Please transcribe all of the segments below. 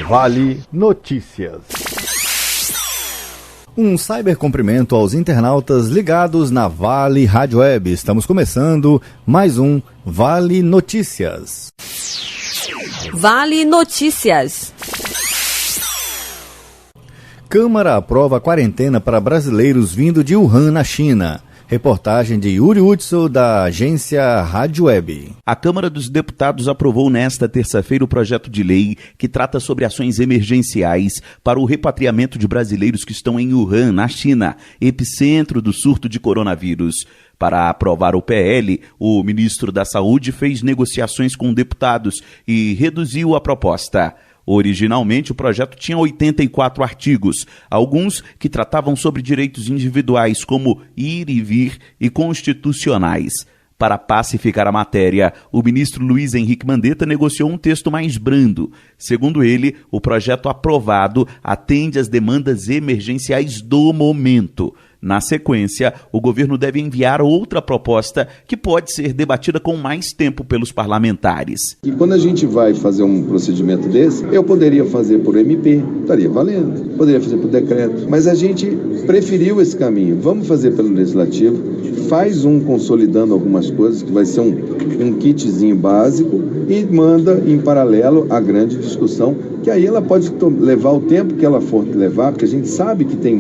Vale Notícias. Um cybercumprimento aos internautas ligados na Vale Rádio Web. Estamos começando mais um Vale Notícias. Vale Notícias. Câmara aprova quarentena para brasileiros vindo de Wuhan, na China. Reportagem de Yuri Hudson, da agência Rádio Web. A Câmara dos Deputados aprovou nesta terça-feira o projeto de lei que trata sobre ações emergenciais para o repatriamento de brasileiros que estão em Wuhan, na China, epicentro do surto de coronavírus. Para aprovar o PL, o ministro da Saúde fez negociações com deputados e reduziu a proposta. Originalmente, o projeto tinha 84 artigos, alguns que tratavam sobre direitos individuais, como ir e vir, e constitucionais. Para pacificar a matéria, o ministro Luiz Henrique Mandetta negociou um texto mais brando. Segundo ele, o projeto aprovado atende às demandas emergenciais do momento. Na sequência, o governo deve enviar outra proposta que pode ser debatida com mais tempo pelos parlamentares. E quando a gente vai fazer um procedimento desse, eu poderia fazer por MP, estaria valendo, poderia fazer por decreto, mas a gente preferiu esse caminho. Vamos fazer pelo Legislativo, faz um consolidando algumas coisas, que vai ser um kitzinho básico, e manda em paralelo a grande discussão, que aí ela pode levar o tempo que ela for levar, porque a gente sabe que tem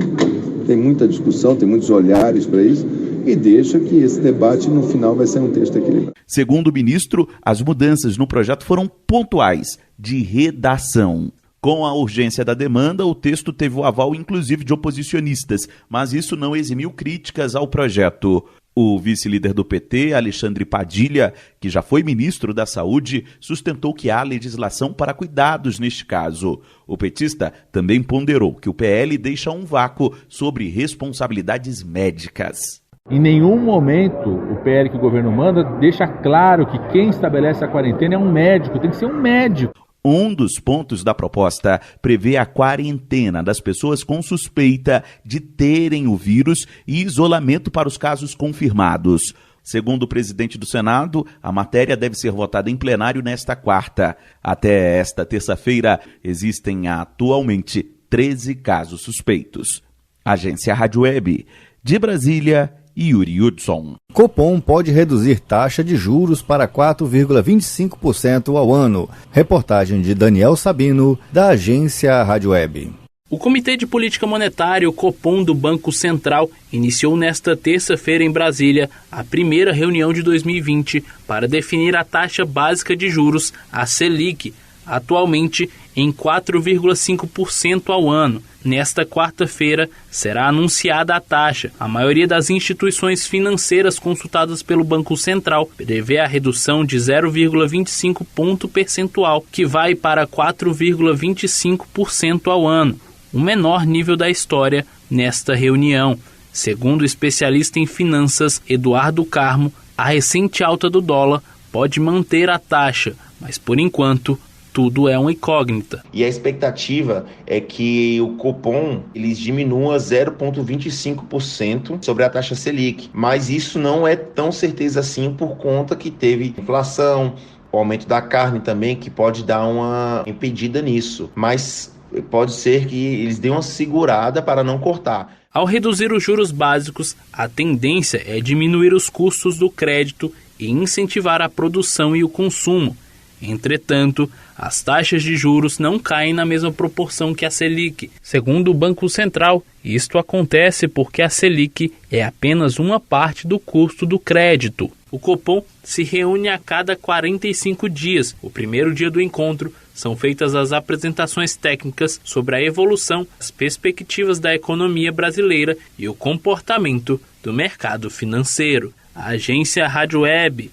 muita discussão, tem muitos olhares para isso, e deixa que esse debate no final vai ser um texto equilibrado. Segundo o ministro, as mudanças no projeto foram pontuais, de redação. Com a urgência da demanda, o texto teve o aval inclusive de oposicionistas, mas isso não eximiu críticas ao projeto. O vice-líder do PT, Alexandre Padilha, que já foi ministro da Saúde, sustentou que há legislação para cuidados neste caso. O petista também ponderou que o PL deixa um vácuo sobre responsabilidades médicas. Em nenhum momento o PL que o governo manda deixa claro que quem estabelece a quarentena é um médico, tem que ser um médico. Um dos pontos da proposta prevê a quarentena das pessoas com suspeita de terem o vírus e isolamento para os casos confirmados. Segundo o presidente do Senado, a matéria deve ser votada em plenário nesta quarta. Até esta terça-feira, existem atualmente 13 casos suspeitos. Agência Rádio Web, de Brasília, Yuri Hudson. Copom pode reduzir taxa de juros para 4,25% ao ano. Reportagem de Daniel Sabino, da agência Rádio Web. O Comitê de Política Monetária, o Copom do Banco Central, iniciou nesta terça-feira em Brasília a primeira reunião de 2020 para definir a taxa básica de juros, a Selic, atualmente em 4,5% ao ano. Nesta quarta-feira será anunciada a taxa. A maioria das instituições financeiras consultadas pelo Banco Central prevê a redução de 0,25 ponto percentual, que vai para 4,25% ao ano, o menor nível da história nesta reunião. Segundo o especialista em finanças Eduardo Carmo, a recente alta do dólar pode manter a taxa, mas por enquanto tudo é uma incógnita. E a expectativa é que o Copom eles diminua 0,25% sobre a taxa Selic, mas isso não é tão certeza assim por conta que teve inflação, o aumento da carne também, que pode dar uma impedida nisso, mas pode ser que eles dêem uma segurada para não cortar. Ao reduzir os juros básicos, a tendência é diminuir os custos do crédito e incentivar a produção e o consumo. Entretanto, as taxas de juros não caem na mesma proporção que a Selic. Segundo o Banco Central, isto acontece porque a Selic é apenas uma parte do custo do crédito. O Copom se reúne a cada 45 dias. O primeiro dia do encontro são feitas as apresentações técnicas sobre a evolução, as perspectivas da economia brasileira e o comportamento do mercado financeiro. A agência Rádio Web,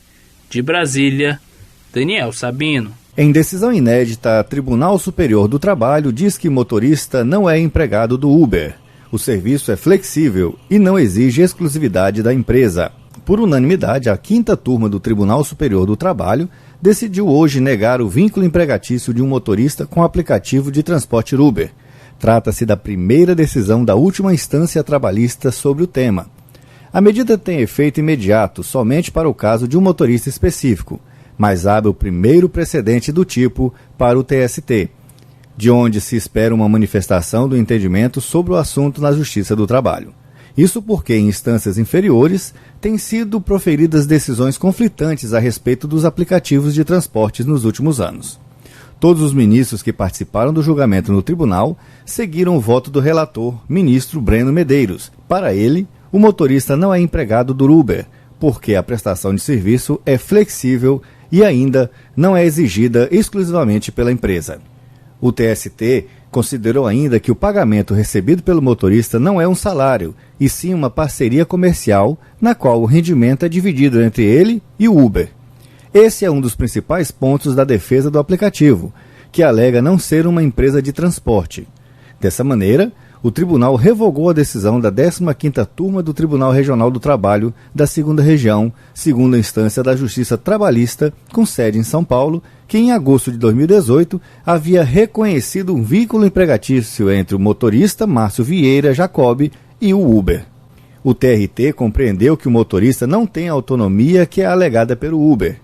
de Brasília, Daniel Sabino. Em decisão inédita, Tribunal Superior do Trabalho diz que motorista não é empregado do Uber. O serviço é flexível e não exige exclusividade da empresa. Por unanimidade, a 5ª turma do Tribunal Superior do Trabalho decidiu hoje negar o vínculo empregatício de um motorista com o aplicativo de transporte Uber. Trata-se da primeira decisão da última instância trabalhista sobre o tema. A medida tem efeito imediato somente para o caso de um motorista específico, mas abre o primeiro precedente do tipo para o TST. de onde se espera uma manifestação do entendimento sobre o assunto na Justiça do Trabalho. Isso porque, em instâncias inferiores, têm sido proferidas decisões conflitantes a respeito dos aplicativos de transportes nos últimos anos. Todos os ministros que participaram do julgamento no tribunal seguiram o voto do relator, ministro Breno Medeiros. Para ele, o motorista não é empregado do Uber, porque a prestação de serviço é flexível e ainda não é exigida exclusivamente pela empresa. O TST considerou ainda que o pagamento recebido pelo motorista não é um salário, e sim uma parceria comercial na qual o rendimento é dividido entre ele e o Uber. Esse é um dos principais pontos da defesa do aplicativo, que alega não ser uma empresa de transporte. Dessa maneira, o tribunal revogou a decisão da 15ª Turma do Tribunal Regional do Trabalho da 2ª Região, segunda instância da Justiça Trabalhista, com sede em São Paulo, que em agosto de 2018 havia reconhecido um vínculo empregatício entre o motorista Márcio Vieira Jacob e o Uber. O TRT compreendeu que o motorista não tem a autonomia que é alegada pelo Uber,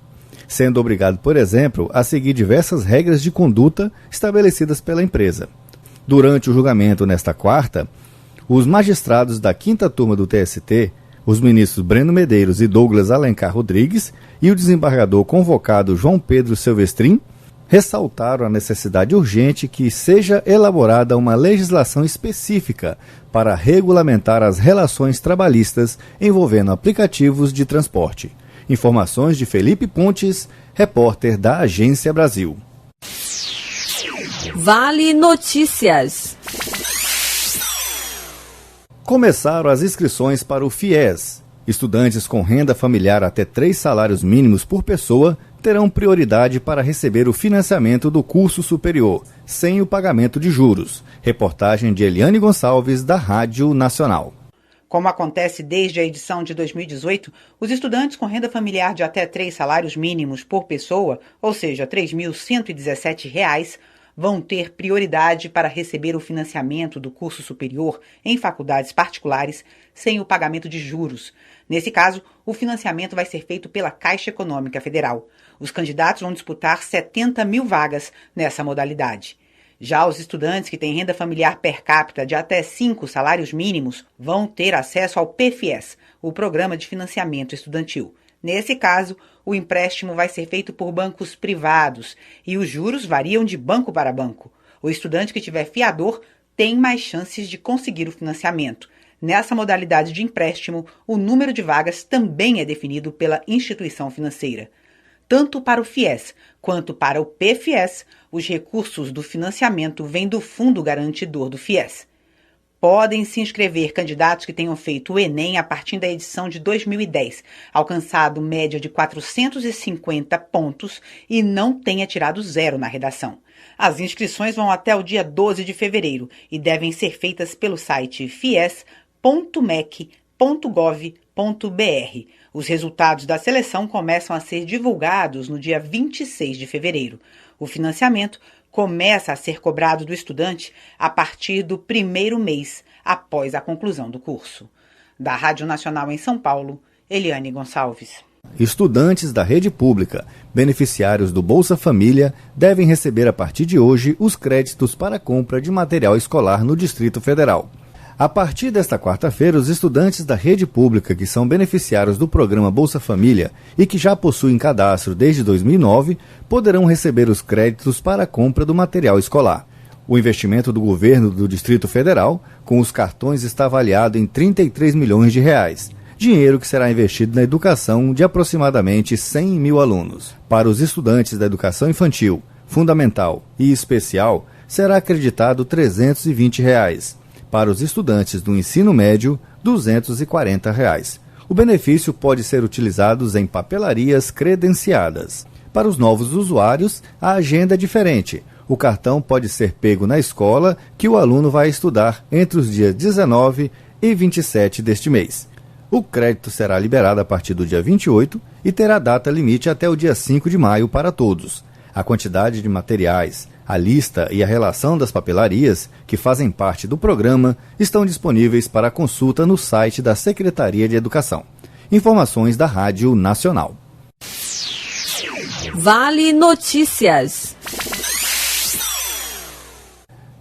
sendo obrigado, por exemplo, a seguir diversas regras de conduta estabelecidas pela empresa. Durante o julgamento nesta quarta, os magistrados da 5ª Turma do TST, os ministros Breno Medeiros e Douglas Alencar Rodrigues e o desembargador convocado João Pedro Silvestrin, ressaltaram a necessidade urgente que seja elaborada uma legislação específica para regulamentar as relações trabalhistas envolvendo aplicativos de transporte. Informações de Felipe Pontes, repórter da Agência Brasil. Vale Notícias. Começaram as inscrições para o FIES. Estudantes com renda familiar até 3 salários mínimos por pessoa terão prioridade para receber o financiamento do curso superior, sem o pagamento de juros. Reportagem de Eliane Gonçalves, da Rádio Nacional. Como acontece desde a edição de 2018, os estudantes com renda familiar de até 3 salários mínimos por pessoa, ou seja, R$ 3.117, vão ter prioridade para receber o financiamento do curso superior em faculdades particulares sem o pagamento de juros. Nesse caso, o financiamento vai ser feito pela Caixa Econômica Federal. Os candidatos vão disputar 70 mil vagas nessa modalidade. Já os estudantes que têm renda familiar per capita de até 5 salários mínimos vão ter acesso ao PFIES, o Programa de Financiamento Estudantil. Nesse caso, o empréstimo vai ser feito por bancos privados e os juros variam de banco para banco. O estudante que tiver fiador tem mais chances de conseguir o financiamento. Nessa modalidade de empréstimo, o número de vagas também é definido pela instituição financeira. Tanto para o FIES quanto para o PFIES, os recursos do financiamento vêm do Fundo Garantidor do FIES. Podem se inscrever candidatos que tenham feito o Enem a partir da edição de 2010, alcançado média de 450 pontos e não tenha tirado 0 na redação. As inscrições vão até o dia 12 de fevereiro e devem ser feitas pelo site fies.mec.gov.br. Os resultados da seleção começam a ser divulgados no dia 26 de fevereiro. O financiamento começa a ser cobrado do estudante a partir do primeiro mês após a conclusão do curso. Da Rádio Nacional em São Paulo, Eliane Gonçalves. Estudantes da rede pública, beneficiários do Bolsa Família, devem receber a partir de hoje os créditos para a compra de material escolar no Distrito Federal. A partir desta quarta-feira, os estudantes da rede pública que são beneficiários do programa Bolsa Família e que já possuem cadastro desde 2009 poderão receber os créditos para a compra do material escolar. O investimento do governo do Distrito Federal com os cartões está avaliado em R$ 33 milhões, dinheiro que será investido na educação de aproximadamente 100 mil alunos. Para os estudantes da educação infantil, fundamental e especial, será acreditado R$ 320. Para os estudantes do ensino médio, R$ 240. O benefício pode ser utilizado em papelarias credenciadas. Para os novos usuários, a agenda é diferente. O cartão pode ser pego na escola que o aluno vai estudar entre os dias 19 e 27 deste mês. O crédito será liberado a partir do dia 28 e terá data limite até o dia 5 de maio para todos. A quantidade de materiais, a lista e a relação das papelarias que fazem parte do programa estão disponíveis para consulta no site da Secretaria de Educação. Informações da Rádio Nacional. Vale Notícias.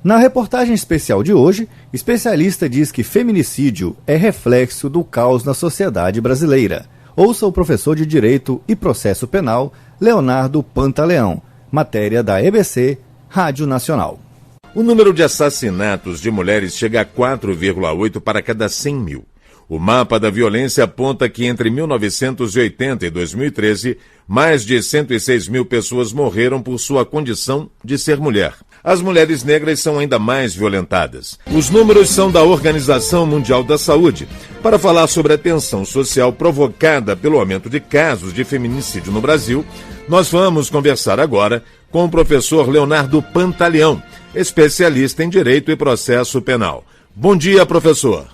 Na reportagem especial de hoje, especialista diz que feminicídio é reflexo do caos na sociedade brasileira. Ouça o professor de Direito e Processo Penal, Leonardo Pantaleão, matéria da EBC, Rádio Nacional. O número de assassinatos de mulheres chega a 4,8 para cada 100 mil. O mapa da violência aponta que entre 1980 e 2013, mais de 106 mil pessoas morreram por sua condição de ser mulher. As mulheres negras são ainda mais violentadas. Os números são da Organização Mundial da Saúde. Para falar sobre a tensão social provocada pelo aumento de casos de feminicídio no Brasil, nós vamos conversar agora com o professor Leonardo Pantaleão, especialista em Direito e Processo Penal. Bom dia, professor.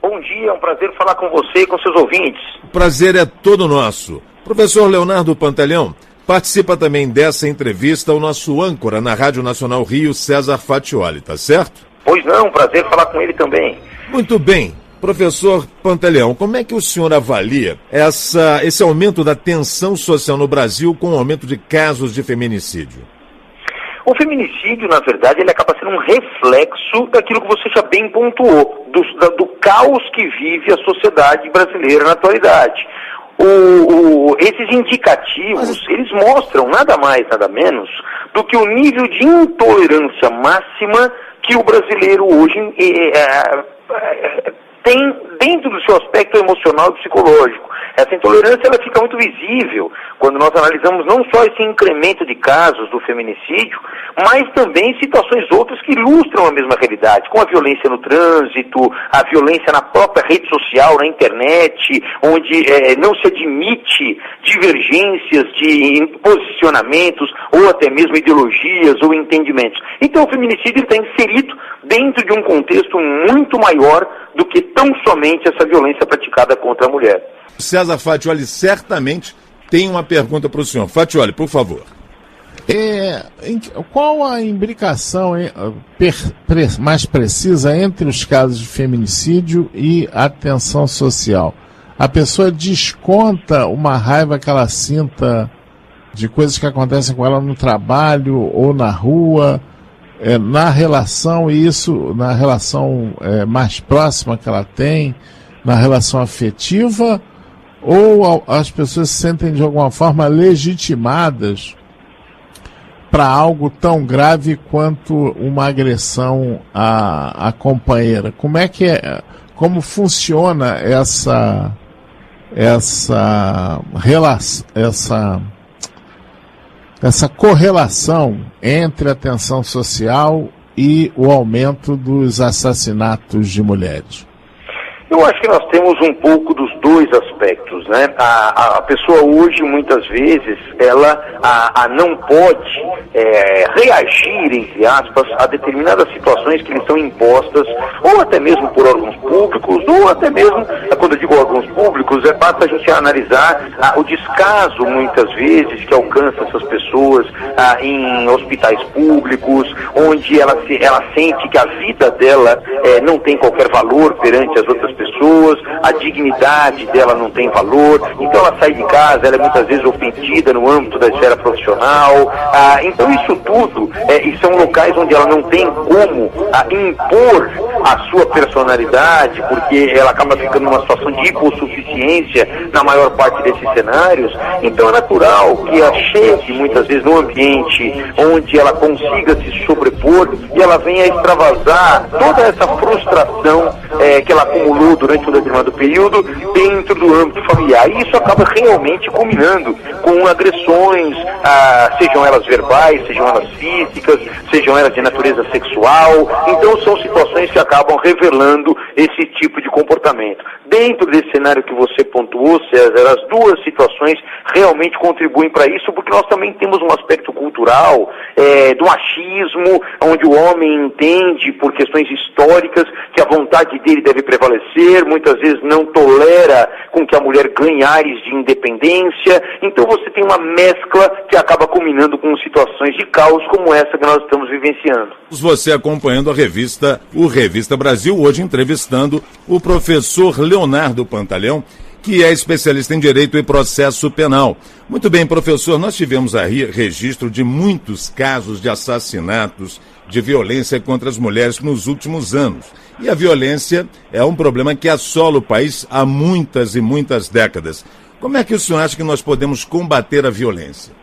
Bom dia, é um prazer falar com você e com seus ouvintes. O prazer é todo nosso. Professor Leonardo Pantaleão, participa também dessa entrevista o nosso âncora na Rádio Nacional Rio, César Fatioli, tá certo? Pois não, prazer falar com ele também. Muito bem. Professor Pantaleão, como é que o senhor avalia esse aumento da tensão social no Brasil com o aumento de casos de feminicídio? O feminicídio, na verdade, ele acaba sendo um reflexo daquilo que você já bem pontuou, do caos que vive a sociedade brasileira na atualidade. Esses indicativos, eles mostram nada mais, nada menos do que o nível de intolerância máxima que o brasileiro hoje tem dentro do seu aspecto emocional e psicológico. Essa intolerância ela fica muito visível quando nós analisamos não só esse incremento de casos do feminicídio, mas também situações outras que ilustram a mesma realidade, como a violência no trânsito, a violência na própria rede social, na internet, onde não se admite divergências de posicionamentos ou até mesmo ideologias ou entendimentos. Então o feminicídio está inserido dentro de um contexto muito maior do que tão somente essa violência praticada contra a mulher. César Fatioli certamente tem uma pergunta para o senhor. Fatioli, por favor. Qual a imbricação mais precisa entre os casos de feminicídio e a tensão social? A pessoa desconta uma raiva que ela sinta de coisas que acontecem com ela no trabalho ou na rua, na relação, e isso na relação mais próxima que ela tem, na relação afetiva, ou as pessoas se sentem de alguma forma legitimadas para algo tão grave quanto uma agressão à companheira? Como funciona essa correlação entre a tensão social e o aumento dos assassinatos de mulheres? Eu acho que nós temos um pouco dos dois aspectos, né? A pessoa hoje, muitas vezes, ela não pode reagir, entre aspas, a determinadas situações que lhe são impostas, ou até mesmo por órgãos públicos, ou até mesmo, quando eu digo órgãos públicos, basta a gente analisar o descaso, muitas vezes, que alcança essas pessoas em hospitais públicos, onde ela sente que a vida dela não tem qualquer valor perante as outras pessoas, a dignidade dela não tem valor, então ela sai de casa, ela é muitas vezes ofendida no âmbito da esfera profissional, então isso tudo, e são locais onde ela não tem como impor a sua personalidade, porque ela acaba ficando numa situação de hipossuficiência na maior parte desses cenários, então é natural que ela chegue muitas vezes no ambiente onde ela consiga se sobrepor e ela venha extravasar toda essa frustração que ela acumulou durante um determinado período dentro do âmbito familiar. E isso acaba realmente culminando com agressões, sejam elas verbais, sejam elas físicas, sejam elas de natureza sexual. Então são situações que acabam revelando esse tipo de comportamento. Dentro desse cenário que você pontuou, César, as duas situações realmente contribuem para isso, porque nós também temos um aspecto cultural do machismo, onde o homem entende, por questões históricas, que a vontade dele deve prevalecer, muitas vezes não tolera com que a mulher ganhe ares de independência. Então você tem uma mescla que acaba culminando com situações de caos como essa que nós estamos vivenciando. Você acompanhando a Revista Brasil, hoje entrevistando o professor Leonardo Pantaleão, que é especialista em Direito e Processo Penal. Muito bem, professor, nós tivemos aí registro de muitos casos de assassinatos, de violência contra as mulheres nos últimos anos. E a violência é um problema que assola o país há muitas e muitas décadas. Como é que o senhor acha que nós podemos combater a violência?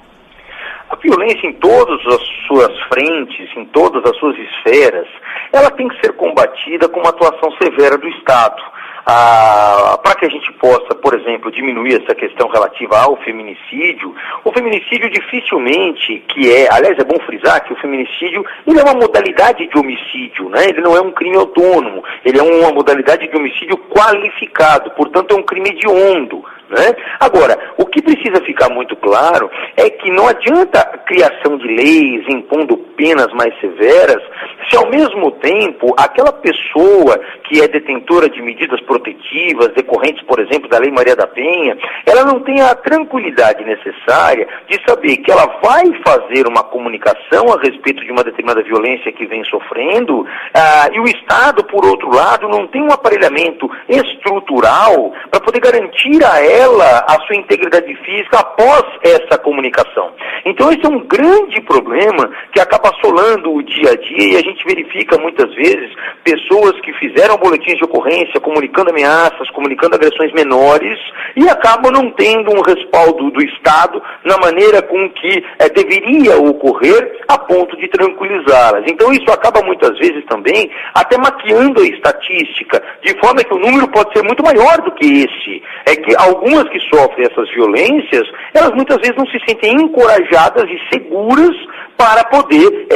A violência em todas as suas frentes, em todas as suas esferas, ela tem que ser combatida com uma atuação severa do Estado. Para que a gente possa, por exemplo, diminuir essa questão relativa ao feminicídio, o feminicídio dificilmente, aliás, é bom frisar que o feminicídio, ele é uma modalidade de homicídio, né? Ele não é um crime autônomo, ele é uma modalidade de homicídio qualificado, portanto é um crime hediondo, né? Agora, o que precisa ficar muito claro é que não adianta a criação de leis impondo penas mais severas, se ao mesmo tempo aquela pessoa que é detentora de medidas protetivas, decorrentes, por exemplo, da Lei Maria da Penha, ela não tem a tranquilidade necessária de saber que ela vai fazer uma comunicação a respeito de uma determinada violência que vem sofrendo, e o Estado, por outro lado, não tem um aparelhamento estrutural para poder garantir a ela a sua integridade física após essa comunicação. Então esse é um grande problema que acaba assolando o dia a dia, e a gente verifica muitas vezes pessoas que fizeram boletins de ocorrência, comunicando ameaças, comunicando agressões menores, e acabam não tendo um respaldo do Estado na maneira com que deveria ocorrer, a ponto de tranquilizá-las. Então isso acaba muitas vezes também até maquiando a estatística, de forma que o número pode ser muito maior do que esse. É que algumas que sofrem essas violências, elas muitas vezes não se sentem encorajadas e seguras para poder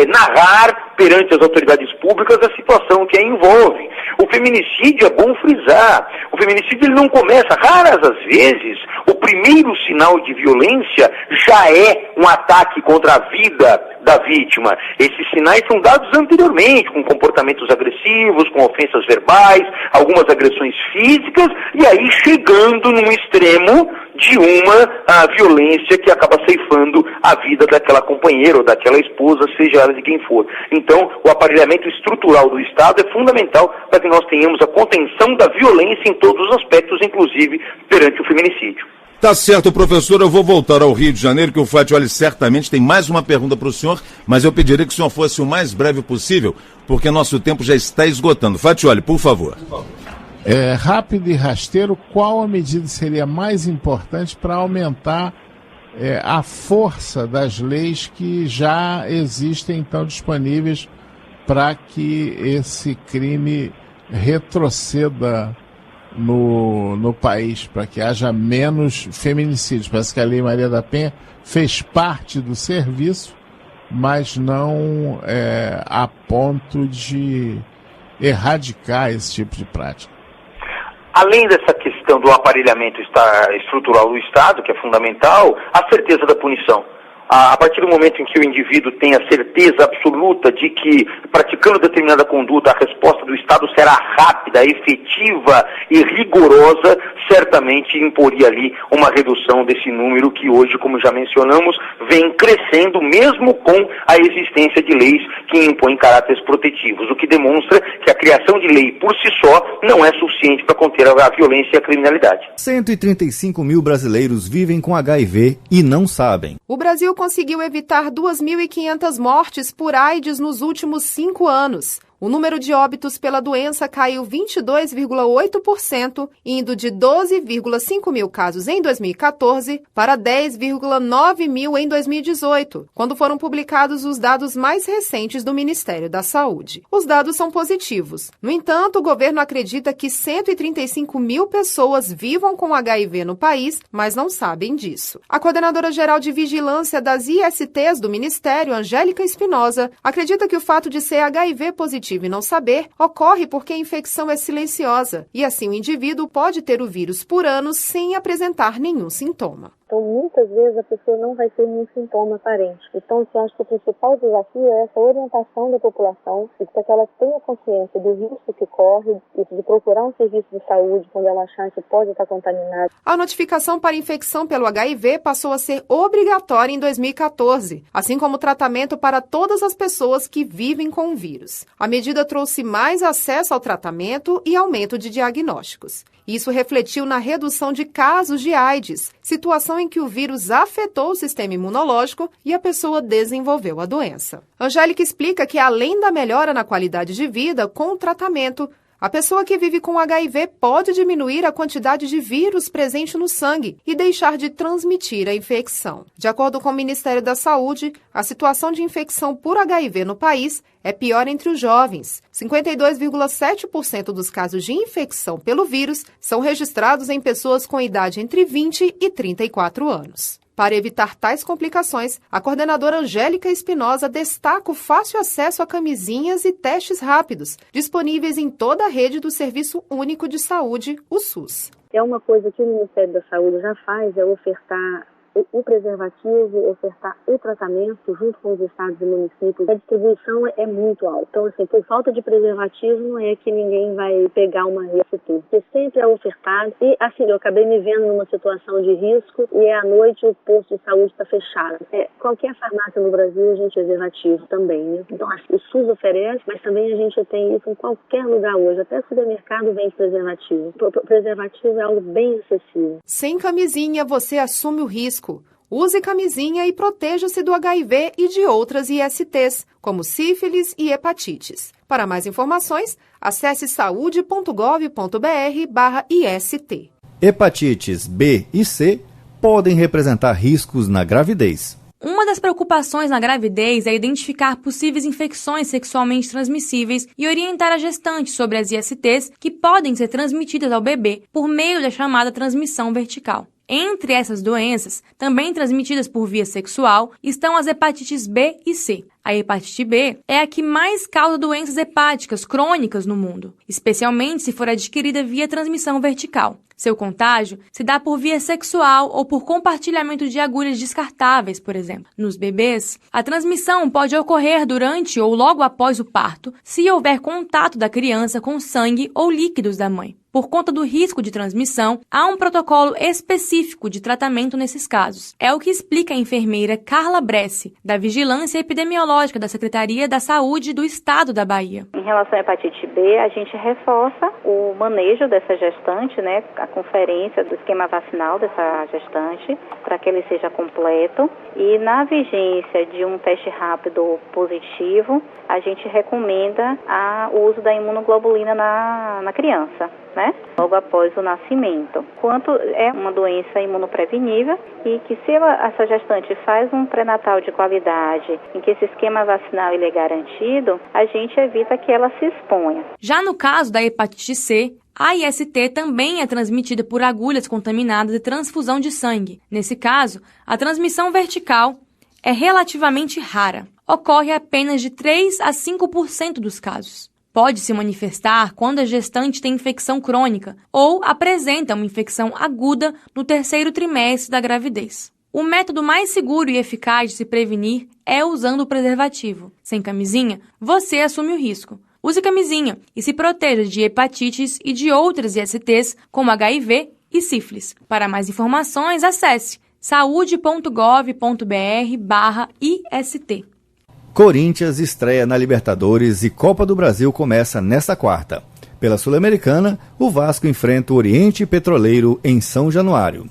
narrar perante as autoridades públicas a situação que a envolve. O feminicídio, é bom frisar, o feminicídio ele não começa, raras as vezes, o primeiro sinal de violência já é um ataque contra a vida da vítima. Esses sinais são dados anteriormente, com comportamentos agressivos, com ofensas verbais, algumas agressões físicas, e aí chegando num extremo de uma violência que acaba ceifando a vida daquela companheira ou daquela esposa, seja ela de quem for. Então, o aparelhamento estrutural do Estado é fundamental para que nós tenhamos a contenção da violência em todos os aspectos, inclusive perante o feminicídio. Tá certo, professor, eu vou voltar ao Rio de Janeiro, que o Fatioli certamente tem mais uma pergunta para o senhor, mas eu pediria que o senhor fosse o mais breve possível, porque nosso tempo já está esgotando. Fatioli, por favor. Rápido e rasteiro, qual a medida seria mais importante para aumentar a força das leis que já existem, então, disponíveis para que esse crime retroceda no país, para que haja menos feminicídios? Parece que a Lei Maria da Penha fez parte do serviço, mas não a ponto de erradicar esse tipo de prática. Além dessa questão do aparelhamento estrutural do Estado, que é fundamental, a certeza da punição. A partir do momento em que o indivíduo tem a certeza absoluta de que, praticando determinada conduta, a resposta do Estado será rápida, efetiva e rigorosa, certamente imporia ali uma redução desse número que hoje, como já mencionamos, vem crescendo mesmo com a existência de leis que impõem caráteres protetivos, o que demonstra que a criação de lei por si só não é suficiente para conter a violência e a criminalidade. 135 mil brasileiros vivem com HIV e não sabem. O Brasil conseguiu evitar 2.500 mortes por AIDS nos últimos 5 anos. O número de óbitos pela doença caiu 22,8%, indo de 12,5 mil casos em 2014 para 10,9 mil em 2018, quando foram publicados os dados mais recentes do Ministério da Saúde. Os dados são positivos. No entanto, o governo acredita que 135 mil pessoas vivam com HIV no país, mas não sabem disso. A coordenadora-geral de vigilância das ISTs do Ministério, Angélica Espinosa, acredita que o fato de ser HIV positivo e não saber ocorre porque a infecção é silenciosa e assim o indivíduo pode ter o vírus por anos sem apresentar nenhum sintoma. Então, muitas vezes a pessoa não vai ter nenhum sintoma aparente. Então, eu acho que o principal desafio é essa orientação da população, para que ela tenha consciência do risco que corre, de procurar um serviço de saúde quando ela achar que pode estar contaminada. A notificação para infecção pelo HIV passou a ser obrigatória em 2014, assim como o tratamento para todas as pessoas que vivem com o vírus. A medida trouxe mais acesso ao tratamento e aumento de diagnósticos. Isso refletiu na redução de casos de AIDS, situação em que o vírus afetou o sistema imunológico e a pessoa desenvolveu a doença. Angélica explica que, além da melhora na qualidade de vida com o tratamento, a pessoa que vive com HIV pode diminuir a quantidade de vírus presente no sangue e deixar de transmitir a infecção. De acordo com o Ministério da Saúde, a situação de infecção por HIV no país é pior entre os jovens. 52,7% dos casos de infecção pelo vírus são registrados em pessoas com idade entre 20 e 34 anos. Para evitar tais complicações, a coordenadora Angélica Espinosa destaca o fácil acesso a camisinhas e testes rápidos, disponíveis em toda a rede do Serviço Único de Saúde, o SUS. É uma coisa que o Ministério da Saúde já faz, é ofertar o preservativo, ofertar o tratamento junto com os estados e municípios. A distribuição é muito alta. Então, assim, por falta de preservativo, não é que ninguém vai pegar uma esse tudo. Porque sempre é ofertado. E, assim, eu acabei me vendo numa situação de risco e à noite o posto de saúde está fechado. Qualquer farmácia no Brasil, a gente tem preservativo também, né? Então, assim, o SUS oferece, mas também a gente tem isso em qualquer lugar hoje. Até o supermercado vende preservativo. O preservativo é algo bem acessível. Sem camisinha, você assume o risco. Use camisinha e proteja-se do HIV e de outras ISTs, como sífilis e hepatites. Para mais informações, acesse saude.gov.br/IST. Hepatites B e C podem representar riscos na gravidez. Uma das preocupações na gravidez é identificar possíveis infecções sexualmente transmissíveis e orientar a gestante sobre as ISTs que podem ser transmitidas ao bebê por meio da chamada transmissão vertical. Entre essas doenças, também transmitidas por via sexual, estão as hepatites B e C. A hepatite B é a que mais causa doenças hepáticas crônicas no mundo, especialmente se for adquirida via transmissão vertical. Seu contágio se dá por via sexual ou por compartilhamento de agulhas descartáveis, por exemplo. Nos bebês, a transmissão pode ocorrer durante ou logo após o parto, se houver contato da criança com sangue ou líquidos da mãe. Por conta do risco de transmissão, há um protocolo específico de tratamento nesses casos. É o que explica a enfermeira Carla Bressi, da Vigilância Epidemiológica da Secretaria da Saúde do Estado da Bahia. Em relação à hepatite B, a gente reforça o manejo dessa gestante, né, a conferência do esquema vacinal dessa gestante, para que ele seja completo. E na vigência de um teste rápido positivo, a gente recomenda o uso da imunoglobulina na criança, né? Logo após o nascimento. Quanto é uma doença imunoprevenível e que se essa gestante faz um pré-natal de qualidade, em que esse esquema vacinal ele é garantido, a gente evita que ela se exponha. Já no caso da hepatite C, a IST também é transmitida por agulhas contaminadas e transfusão de sangue. Nesse caso, a transmissão vertical é relativamente rara. Ocorre apenas de 3 a 5% dos casos. Pode se manifestar quando a gestante tem infecção crônica ou apresenta uma infecção aguda no terceiro trimestre da gravidez. O método mais seguro e eficaz de se prevenir é usando o preservativo. Sem camisinha, você assume o risco. Use camisinha e se proteja de hepatites e de outras ISTs como HIV e sífilis. Para mais informações, acesse saude.gov.br/IST. Corinthians estreia na Libertadores e Copa do Brasil começa nesta quarta. Pela Sul-Americana, o Vasco enfrenta o Oriente Petroleiro em São Januário.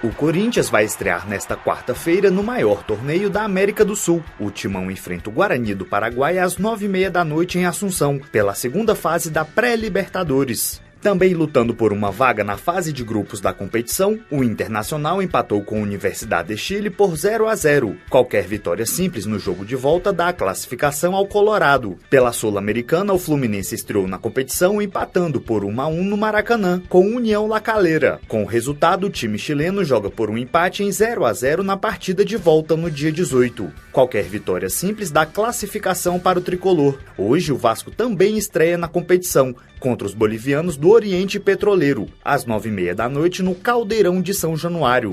O Corinthians vai estrear nesta quarta-feira no maior torneio da América do Sul. O Timão enfrenta o Guarani do Paraguai às 9h30 da noite em Assunção, pela segunda fase da pré-Libertadores. Também lutando por uma vaga na fase de grupos da competição, o Internacional empatou com a Universidade de Chile por 0-0. Qualquer vitória simples no jogo de volta dá a classificação ao Colorado. Pela Sul-Americana, o Fluminense estreou na competição empatando por 1-1 no Maracanã, com União La Calera. Com o resultado, o time chileno joga por um empate em 0-0 na partida de volta no dia 18. Qualquer vitória simples dá classificação para o tricolor. Hoje, o Vasco também estreia na competição, contra os bolivianos do Oriente Petroleiro, às 9h30 da noite no Caldeirão de São Januário.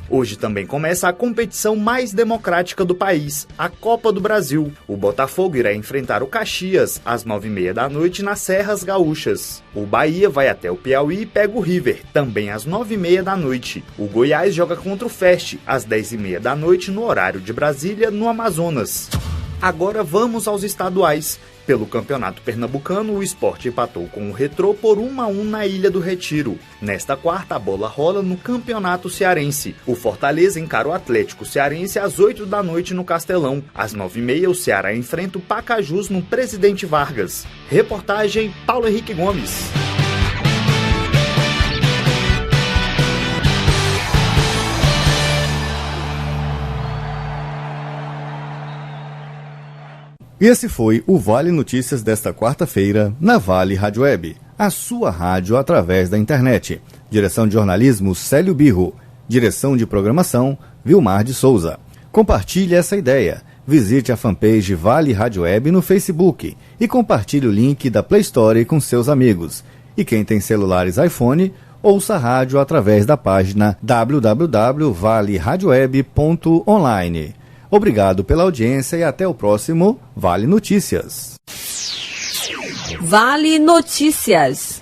Hoje também começa a competição mais democrática do país, a Copa do Brasil. O Botafogo irá enfrentar o Caxias, às 9h30 da noite nas Serras Gaúchas. O Bahia vai até o Piauí e pega o River, também às 9h30 da noite. O Goiás joga contra o Fest, às 10h30 da noite no horário de Brasília, no Amazonas. Agora vamos aos estaduais. Pelo Campeonato Pernambucano, o Sport empatou com o Retrô por 1-1 na Ilha do Retiro. Nesta quarta, a bola rola no Campeonato Cearense. O Fortaleza encara o Atlético Cearense às 8 da noite no Castelão. Às 9h30, o Ceará enfrenta o Pacajus no Presidente Vargas. Reportagem Paulo Henrique Gomes. E esse foi o Vale Notícias desta quarta-feira na Vale Rádio Web, a sua rádio através da internet. Direção de jornalismo Célio Birro. Direção de programação Vilmar de Souza. Compartilhe essa ideia. Visite a fanpage Vale Rádio Web no Facebook e compartilhe o link da Play Store com seus amigos. E quem tem celulares iPhone, ouça a rádio através da página www.valeradioweb.online. Obrigado pela audiência e até o próximo Vale Notícias. Vale Notícias.